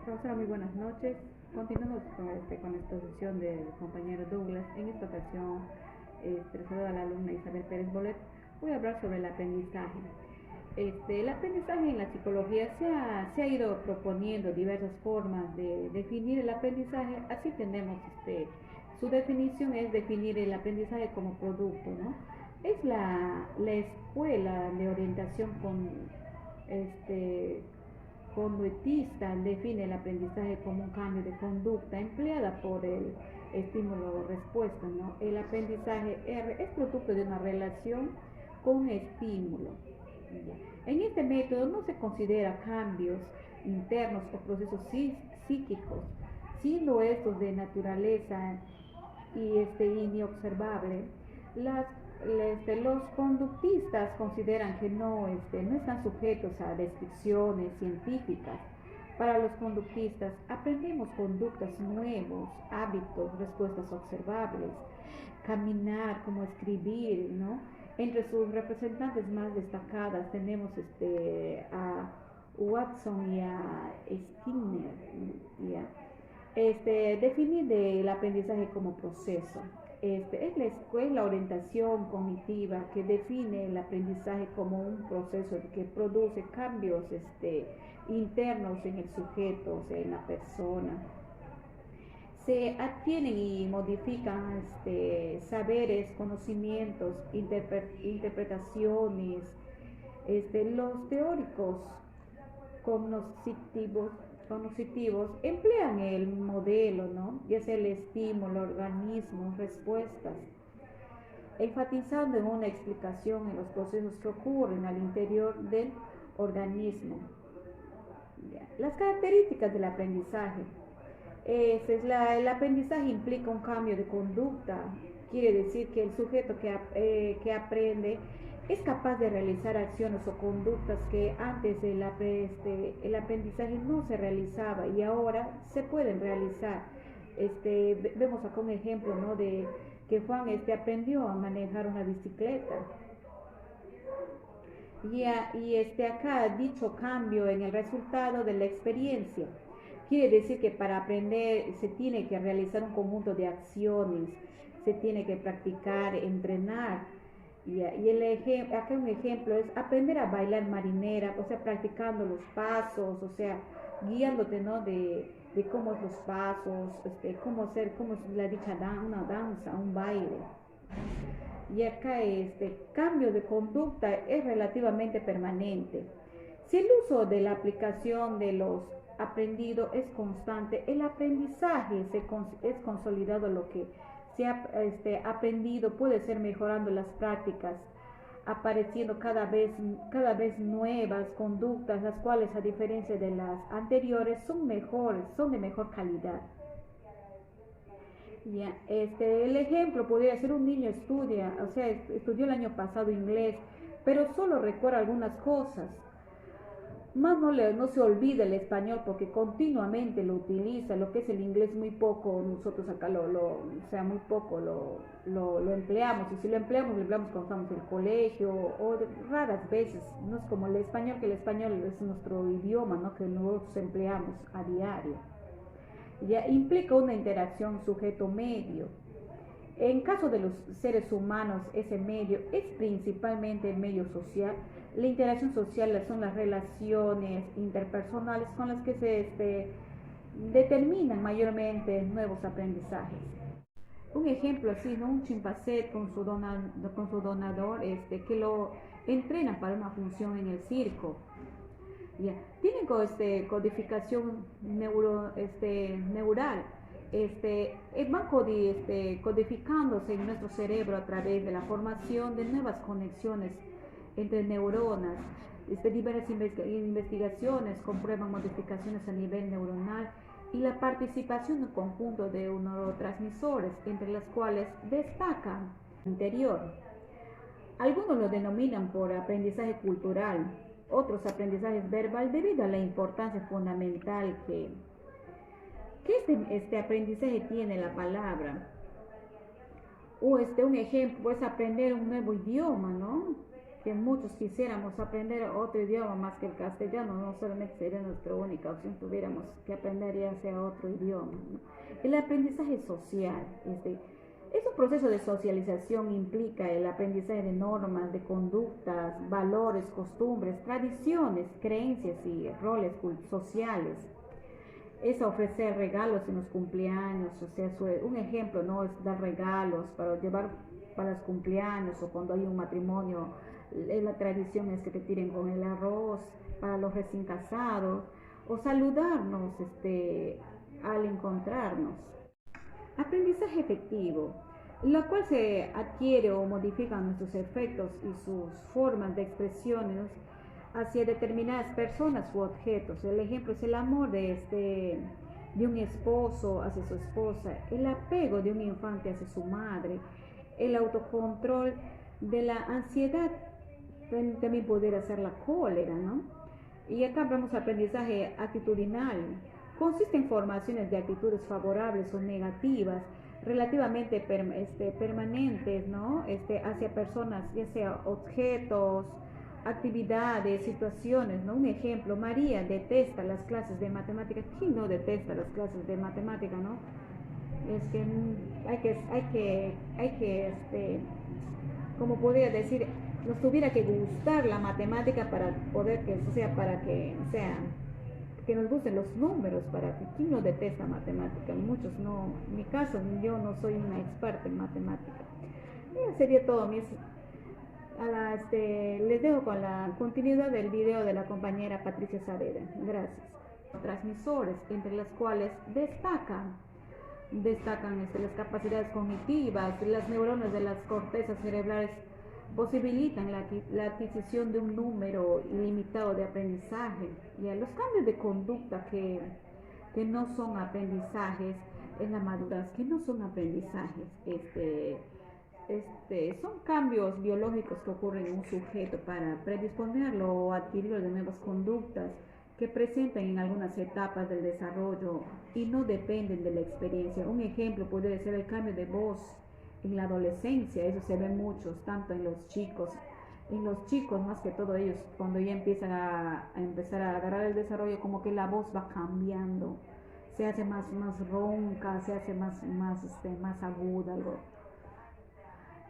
Profesora, muy buenas noches. Continuamos con esta sesión del compañero Douglas. En esta ocasión, les saludo a la alumna Isabel Pérez Bolet. Voy a hablar sobre el aprendizaje. El aprendizaje en la psicología se ha ido proponiendo diversas formas de definir el aprendizaje. Así tenemos, su definición es definir el aprendizaje como producto, ¿no? Es la escuela de orientación este, conductista define el aprendizaje como un cambio de conducta empleada por el estímulo-respuesta, ¿no? El aprendizaje R es producto de una relación con un estímulo. En este método no se considera cambios internos o procesos psíquicos, siendo estos de naturaleza inobservable. Los conductistas consideran que no están sujetos a descripciones científicas. Para los conductistas aprendemos conductas nuevos, hábitos, respuestas observables, caminar, como escribir, ¿no? Entre sus representantes más destacadas tenemos a Watson y a Skinner. ¿Ya? Definir el aprendizaje como proceso. Es la orientación cognitiva que define el aprendizaje como un proceso que produce cambios internos en el sujeto, o sea, en la persona. Se adquieren y modifican saberes, conocimientos, interpretaciones. Los teóricos cognitivos emplean el modelo, ¿no? Ya sea el estímulo, organismos, respuestas, enfatizando en una explicación en los procesos que ocurren al interior del organismo. Las características del aprendizaje. El aprendizaje implica un cambio de conducta. Quiere decir que el sujeto que aprende es capaz de realizar acciones o conductas que antes el aprendizaje no se realizaba y ahora se pueden realizar. Vemos acá un ejemplo, ¿no? De que Juan aprendió a manejar una bicicleta. Y acá dicho cambio en el resultado de la experiencia. Quiere decir que para aprender se tiene que realizar un conjunto de acciones, se tiene que practicar, entrenar. Acá un ejemplo es aprender a bailar marinera, o sea, practicando los pasos, o sea, guiándote, ¿no? De cómo es los pasos, cómo es la dicha una danza, un baile. Y acá cambio de conducta es relativamente permanente. Si el uso de la aplicación de los aprendido es constante, el aprendizaje es consolidado. Lo que se ha aprendido puede ser mejorando las prácticas, apareciendo cada vez nuevas conductas, las cuales a diferencia de las anteriores son de mejor calidad. Ya, el ejemplo podría ser un niño estudió el año pasado inglés, pero solo recuerda algunas cosas. Más no se olvida el español porque continuamente lo utiliza, lo que es el inglés muy poco, nosotros acá muy poco lo empleamos, y si lo empleamos cuando estamos en el colegio o raras veces, no es como el español, que el español es nuestro idioma, ¿no? Que nosotros empleamos a diario. Ya implica una interacción sujeto-medio. En caso de los seres humanos, ese medio es principalmente el medio social. La interacción social son las relaciones interpersonales con las que se determinan mayormente nuevos aprendizajes. Un ejemplo así, ¿no? Un chimpancé con su donador que lo entrena para una función en el circo. Yeah. Tienen codificación neural. Van codificándose en nuestro cerebro a través de la formación de nuevas conexiones entre neuronas. Diversas investigaciones comprueban modificaciones a nivel neuronal y la participación en conjunto de neurotransmisores, entre las cuales destacan el interior. Algunos lo denominan por aprendizaje cultural, otros aprendizajes verbal, debido a la importancia fundamental que este aprendizaje tiene la palabra. O un ejemplo es aprender un nuevo idioma, ¿no? que muchos quisiéramos aprender otro idioma más que el castellano, no solamente sería nuestra única opción, tuviéramos que aprender ya sea otro idioma, ¿no? El aprendizaje social, es un proceso de socialización, implica el aprendizaje de normas, de conductas, valores, costumbres, tradiciones, creencias y roles sociales. Es ofrecer regalos en los cumpleaños, o sea, un ejemplo, ¿no? Es dar regalos para llevar para los cumpleaños o cuando hay un matrimonio, la tradición es que te tiren con el arroz para los recién casados o saludarnos al encontrarnos. Aprendizaje efectivo, lo cual se adquiere o modifica nuestros efectos y sus formas de expresiones hacia determinadas personas u objetos. El ejemplo es el amor de un esposo hacia su esposa, el apego de un infante hacia su madre, el autocontrol de la ansiedad, también poder hacer la cólera, ¿no? Y acá vemos aprendizaje actitudinal. Consiste en formaciones de actitudes favorables o negativas relativamente permanentes, ¿no? Hacia personas, ya sea objetos, actividades, situaciones, ¿no? Un ejemplo, María detesta las clases de matemáticas. ¿Quién no detesta las clases de matemáticas, no? Es que hay que, como podría decir, nos tuviera que gustar la matemática para poder que, o sea, para que nos gusten los números, para que quien no detesta matemática, muchos no, en mi caso yo no soy una experta en matemática. Y sería todo, les dejo con la continuidad del video de la compañera Patricia Saavedra. Gracias. Transmisores, entre las cuales destacan las capacidades cognitivas, las neuronas de las cortezas cerebrales posibilitan la adquisición de un número ilimitado de aprendizaje y a los cambios de conducta que no son aprendizajes en la madurez, que no son aprendizajes, son cambios biológicos que ocurren en un sujeto para predisponerlo o adquirirlo de nuevas conductas que presentan en algunas etapas del desarrollo y no dependen de la experiencia. Un ejemplo puede ser el cambio de voz en la adolescencia, eso se ve mucho, tanto en los chicos más que todo ellos, cuando ya empiezan a empezar a agarrar el desarrollo, como que la voz va cambiando, se hace más ronca, se hace más aguda, algo.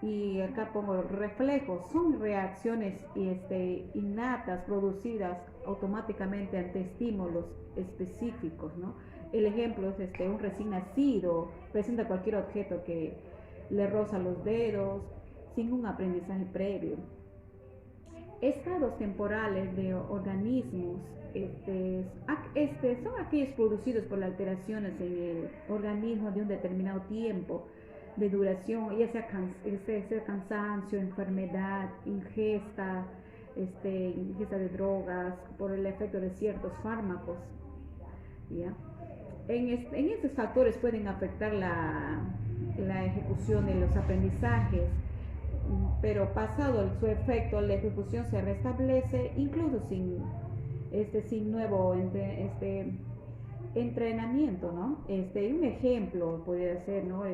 Y acá pongo reflejos, son reacciones innatas producidas automáticamente ante estímulos específicos, ¿no? El ejemplo es un recién nacido presenta cualquier objeto que le roza los dedos sin un aprendizaje previo. Estados temporales de organismos son aquellos producidos por las alteraciones en el organismo de un determinado tiempo de duración, ya sea cansancio, enfermedad, ingesta de drogas, por el efecto de ciertos fármacos, ¿ya? En estos factores pueden afectar la ejecución de los aprendizajes, pero pasado su efecto, la ejecución se restablece incluso sin nuevo entrenamiento, ¿no? Un ejemplo podría ser, ¿no?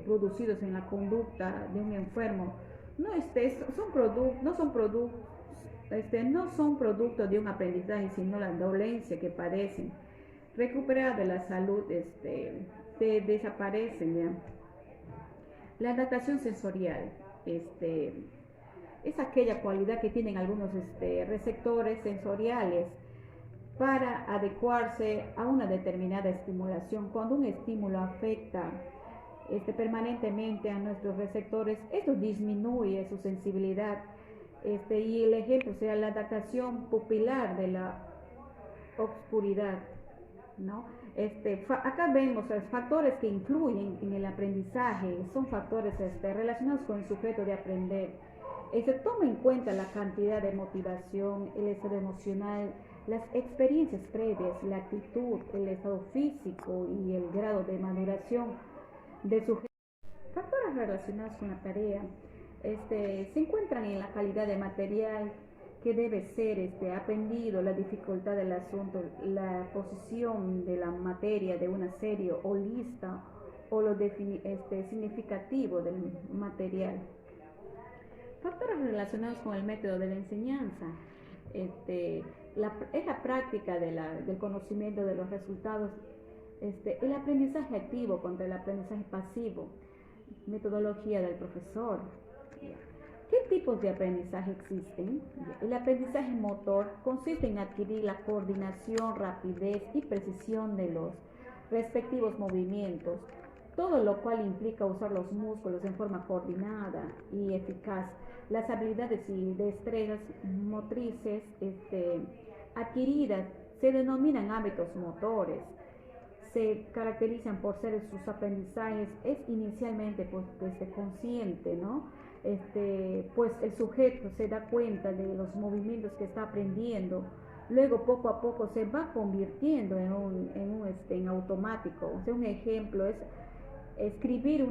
Producidos en la conducta de un enfermo, no, no son producto de un aprendizaje, sino la dolencia que padecen. Recuperar de la salud, desaparecen, ¿ya? La adaptación sensorial, es aquella cualidad que tienen algunos receptores sensoriales para adecuarse a una determinada estimulación. Cuando un estímulo afecta permanentemente a nuestros receptores, esto disminuye su sensibilidad. Y el ejemplo sería la adaptación pupilar de la oscuridad, ¿no? Acá vemos los factores que influyen en el aprendizaje, son factores relacionados con el sujeto de aprender. Se toma en cuenta la cantidad de motivación, el estado emocional, las experiencias previas, la actitud, el estado físico y el grado de maduración del sujeto. Factores relacionados con la tarea se encuentran en la calidad de material que debe ser aprendido, la dificultad del asunto, la posición de la materia de una serie o lista o lo significativo del material. Factores relacionados con el método de la enseñanza. Es la práctica del conocimiento de los resultados, el aprendizaje activo contra el aprendizaje pasivo, metodología del profesor. ¿Qué tipos de aprendizaje existen? El aprendizaje motor consiste en adquirir la coordinación, rapidez y precisión de los respectivos movimientos, todo lo cual implica usar los músculos en forma coordinada y eficaz. Las habilidades y destrezas motrices adquiridas se denominan hábitos motores. Se caracterizan por ser sus aprendizajes inicialmente consciente, ¿no? Pues el sujeto se da cuenta de los movimientos que está aprendiendo, luego poco a poco se va convirtiendo en automático. O sea, un ejemplo es escribir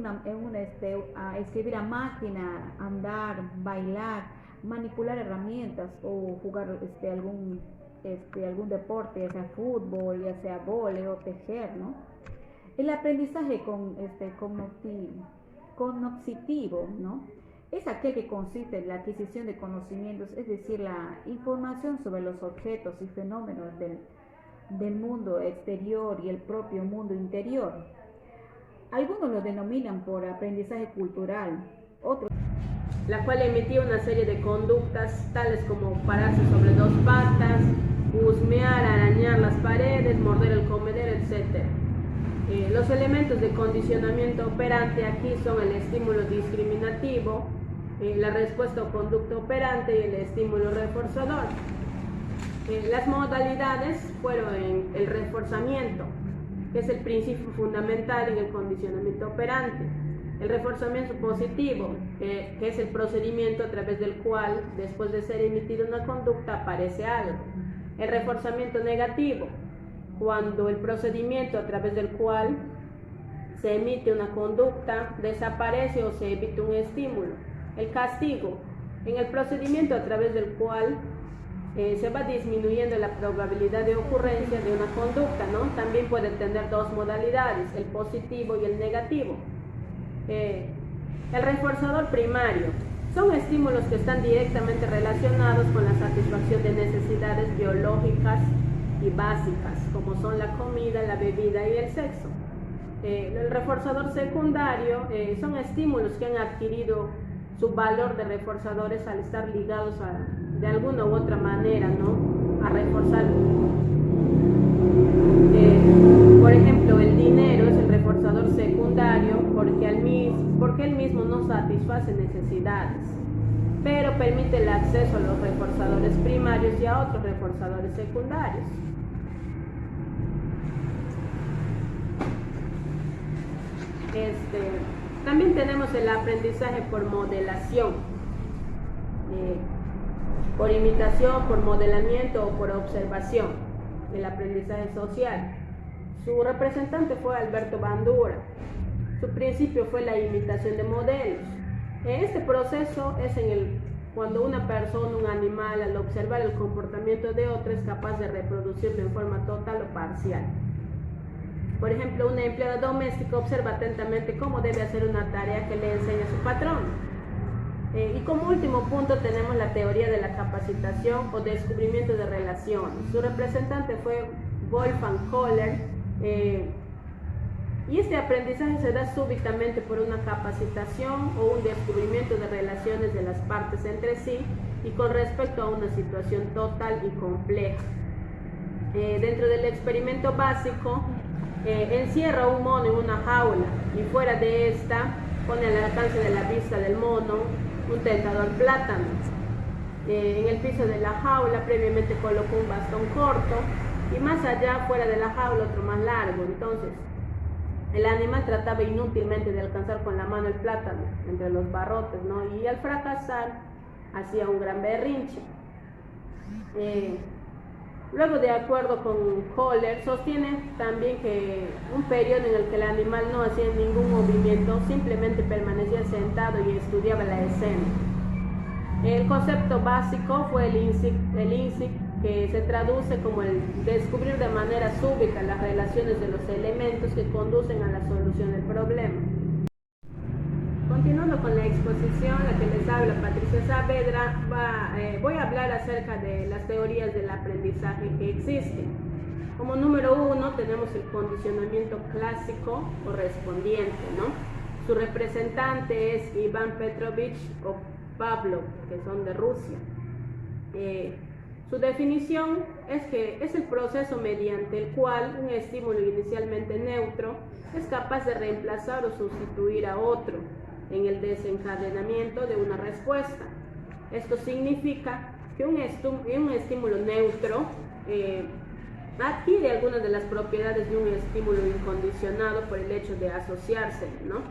escribir a máquina, andar, bailar, manipular herramientas o jugar algún deporte, ya sea fútbol, ya sea vóley o tejer, ¿no? El aprendizaje cognoscitivo, ¿no? Es aquel que consiste en la adquisición de conocimientos, es decir, la información sobre los objetos y fenómenos del mundo exterior y el propio mundo interior. Algunos lo denominan por aprendizaje cultural, otros la cual emitía una serie de conductas tales como pararse sobre dos patas, husmear, arañar las paredes, morder el comedero, etc. Los elementos de condicionamiento operante aquí son el estímulo discriminativo, la respuesta o conducta operante y el estímulo reforzador. Las modalidades fueron el reforzamiento, que es el principio fundamental en el condicionamiento operante. El reforzamiento positivo, que es el procedimiento a través del cual, después de ser emitida una conducta, aparece algo. El reforzamiento negativo, cuando el procedimiento a través del cual se emite una conducta desaparece o se evita un estímulo. El castigo, en el procedimiento a través del cual se va disminuyendo la probabilidad de ocurrencia de una conducta, ¿no? También puede tener dos modalidades, el positivo y el negativo. El reforzador primario son estímulos que están directamente relacionados con la satisfacción de necesidades biológicas y básicas, como son la comida, la bebida y el sexo. El reforzador secundario son estímulos que han adquirido su valor de reforzadores al estar ligados de alguna u otra manera, ¿no?, a reforzar. Por ejemplo, el dinero es el reforzador secundario porque él mismo no satisface necesidades, pero permite el acceso a los reforzadores primarios y a otros reforzadores secundarios. También tenemos el aprendizaje por modelación, por imitación, por modelamiento o por observación, el aprendizaje social. Su representante fue Alberto Bandura. Su principio fue la imitación de modelos. Este proceso es cuando una persona, un animal, al observar el comportamiento de otro, es capaz de reproducirlo en forma total o parcial. Por ejemplo, una empleada doméstica observa atentamente cómo debe hacer una tarea que le enseña su patrón. Y como último punto tenemos la teoría de la capacitación o descubrimiento de relaciones. Su representante fue Wolfgang Kohler. Y este aprendizaje se da súbitamente por una capacitación o un descubrimiento de relaciones de las partes entre sí y con respecto a una situación total y compleja. Dentro del experimento básico, encierra un mono en una jaula y fuera de esta pone al alcance de la vista del mono un tentador plátano. En el piso de la jaula previamente colocó un bastón corto y más allá, fuera de la jaula, otro más largo. Entonces, el animal trataba inútilmente de alcanzar con la mano el plátano entre los barrotes, ¿no? Y al fracasar hacía un gran berrinche. Luego, de acuerdo con Kohler, sostiene también que un periodo en el que el animal no hacía ningún movimiento, simplemente permanecía sentado y estudiaba la escena. El concepto básico fue el insight, que se traduce como el descubrir de manera súbita las relaciones de los elementos que conducen a la solución del problema. Continuando con la exposición, la que les habla Patricia Saavedra, voy a hablar acerca de las teorías del aprendizaje que existen. Como número 1 tenemos el condicionamiento clásico correspondiente, ¿no? Su representante es Iván Petrovich o Pavlov, que son de Rusia. Su definición es que es el proceso mediante el cual un estímulo inicialmente neutro es capaz de reemplazar o sustituir a otro en el desencadenamiento de una respuesta. Esto significa que un estímulo neutro adquiere algunas de las propiedades de un estímulo incondicionado por el hecho de asociarse, ¿no?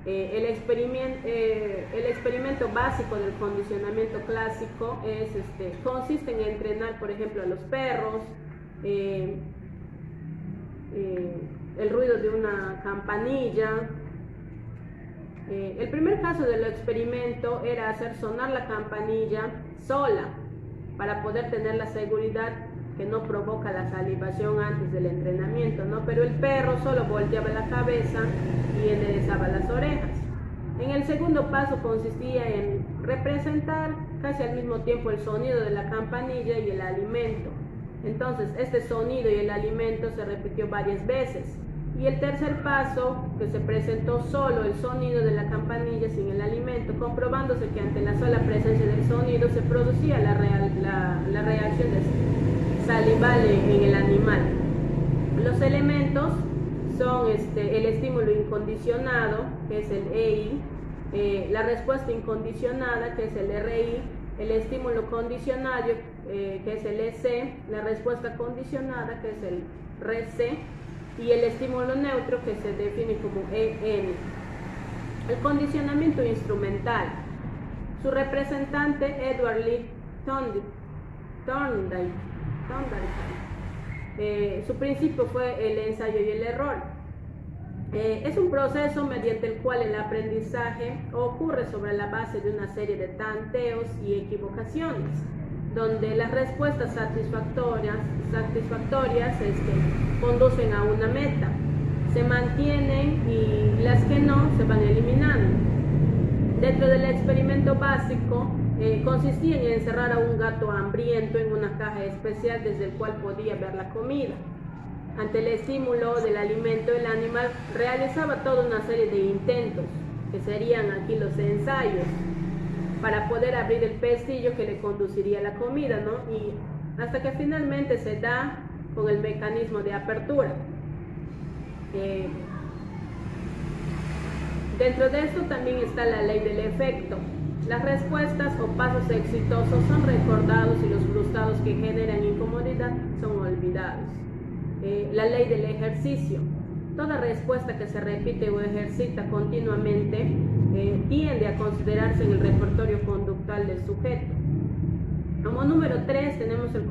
El experimento básico del condicionamiento clásico consiste en entrenar, por ejemplo, a los perros, el ruido de una campanilla. El primer caso del experimento era hacer sonar la campanilla sola para poder tener la seguridad que no provoca la salivación antes del entrenamiento, ¿no? Pero el perro solo volteaba la cabeza y enderezaba las orejas. En el segundo paso consistía en representar casi al mismo tiempo el sonido de la campanilla y el alimento. Entonces este sonido y el alimento se repitió varias veces. Y el tercer paso, que se presentó solo el sonido de la campanilla sin el alimento, comprobándose que ante la sola presencia del sonido se producía la reacción salival en el animal. Los elementos son el estímulo incondicionado, que es el EI, la respuesta incondicionada, que es el RI, el estímulo condicionado, que es el EC, la respuesta condicionada, que es el RC, y el estímulo neutro, que se define como EN. El condicionamiento instrumental. Su representante, Edward Lee Thorndike. Su principio fue el ensayo y el error. Es un proceso mediante el cual el aprendizaje ocurre sobre la base de una serie de tanteos y equivocaciones, donde las respuestas satisfactorias conducen a una meta, se mantienen y las que no se van eliminando. Dentro del experimento básico consistía en encerrar a un gato hambriento en una caja especial desde el cual podía ver la comida. Ante el estímulo del alimento, el animal realizaba toda una serie de intentos, que serían aquí los ensayos, para poder abrir el pestillo que le conduciría a la comida, ¿no? Y hasta que finalmente se da con el mecanismo de apertura. Dentro de esto también está la ley del efecto. Las respuestas o pasos exitosos son recordados y los frustrados que generan incomodidad son olvidados. La ley del ejercicio. Toda respuesta que se repite o ejercita continuamente tiende a considerarse en el repertorio conductual del sujeto. Como número 3 tenemos el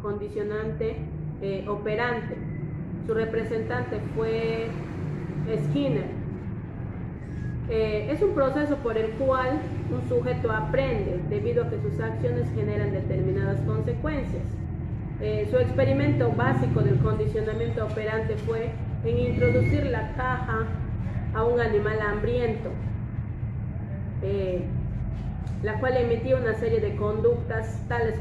condicionante operante. Su representante fue Skinner. Es un proceso por el cual un sujeto aprende debido a que sus acciones generan determinadas consecuencias. Su experimento básico del condicionamiento operante fue en introducir la caja a un animal hambriento, la cual emitía una serie de conductas tales